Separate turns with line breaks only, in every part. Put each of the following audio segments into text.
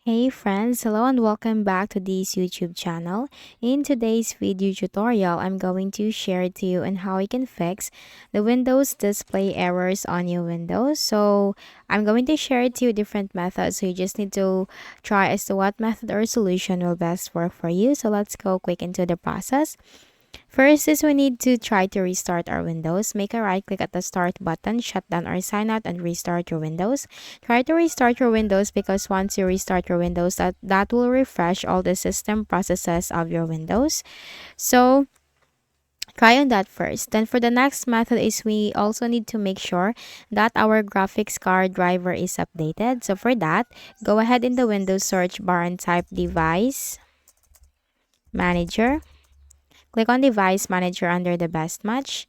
Hey friends, hello and welcome back to this YouTube channel. In today's video tutorial, I'm going to share to you on how you can fix the Windows display errors on your Windows. So I'm going to share it to you different methods. So you just need to try as to what method or solution will best work for you. So let's go quick into the process. First is we need to try to restart our Windows. Make a right click at the start button, shut down or sign out and restart your Windows. Try to restart your Windows because once you restart your Windows, that will refresh all the system processes of your Windows. So try on that first. Then for the next method is we also need to make sure that our graphics card driver is updated. So for that, go ahead in the Windows search bar and type device manager. Click on Device Manager under the Best Match.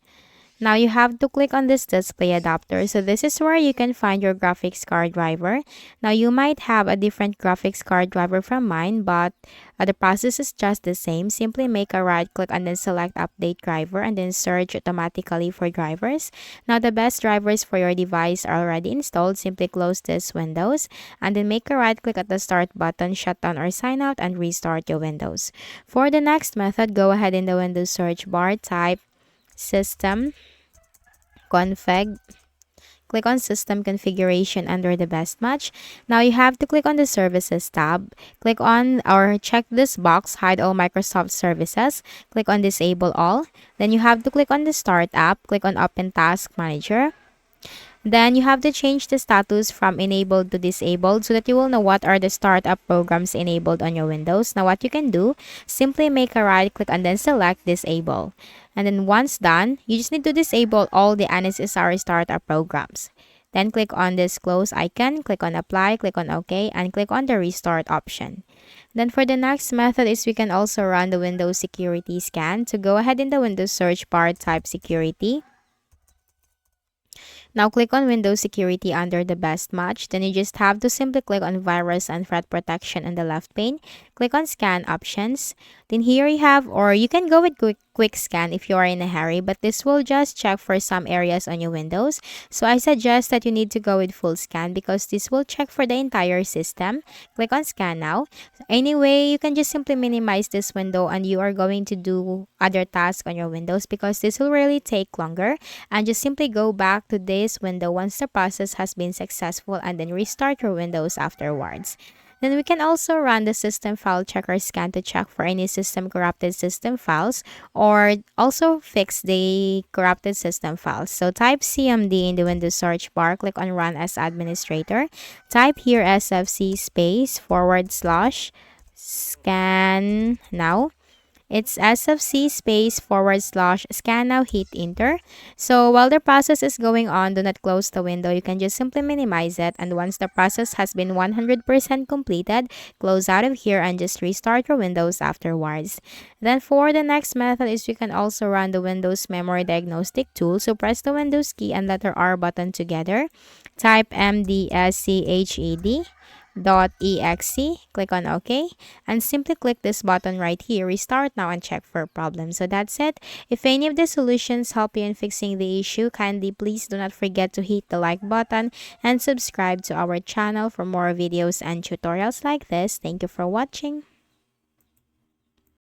Now you have to click on this display adapter. So this is where you can find your graphics card driver. Now you might have a different graphics card driver from mine, but the process is just the same. Simply make a right click and then select update driver and then search automatically for drivers. Now the best drivers for your device are already installed. Simply close this Windows and then make a right click at the start button, shut down or sign out and restart your Windows. For the next method, go ahead in the Windows search bar, type system config. Click on System Configuration under the Best Match. Now you have to click on the Services tab. Click on or check this box, Hide All Microsoft Services. Click on Disable All. Then you have to click on the Start app. Click on Open Task Manager. Then you have to change the status from enabled to disabled so that you will know what are the startup programs enabled on your Windows. Now what you can do, simply make a right click and then select disable. And then once done, you just need to disable all the unnecessary startup programs. Then click on this close icon, click on apply, click on OK, and click on the restart option. Then for the next method is we can also run the Windows security scan. To go ahead in the Windows search bar, type security. Now click on Windows Security under the Best Match. Then you just have to simply click on Virus and Threat Protection in the left pane. Click on Scan Options. Then here you have, or you can go with quick Scan if you are in a hurry, but this will just check for some areas on your Windows. So I suggest that you need to go with Full Scan because this will check for the entire system. Click on Scan now. Anyway, you can just simply minimize this window and you are going to do other tasks on your Windows because this will really take longer. And just simply go back to this window once the process has been successful and then restart your Windows afterwards. Then we can also run the system file checker scan to check for any system corrupted system files or also fix the corrupted system files. So type CMD in the Windows search bar, click on run as administrator. Type here SFC space / scan now. It's SFC space / scan now, hit enter. So while the process is going on, do not close the window. You can just simply minimize it. And once the process has been 100% completed, close out of here and just restart your Windows afterwards. Then for the next method is you can also run the Windows Memory Diagnostic tool. So press the Windows key and letter R button together. Type MDSCHED. .exe, click on OK, and simply click this button right here, restart now and check for problems. So that's it. If any of the solutions help you in fixing the issue, kindly please do not forget to hit the like button and subscribe to our channel for more videos and tutorials like this. Thank you for watching.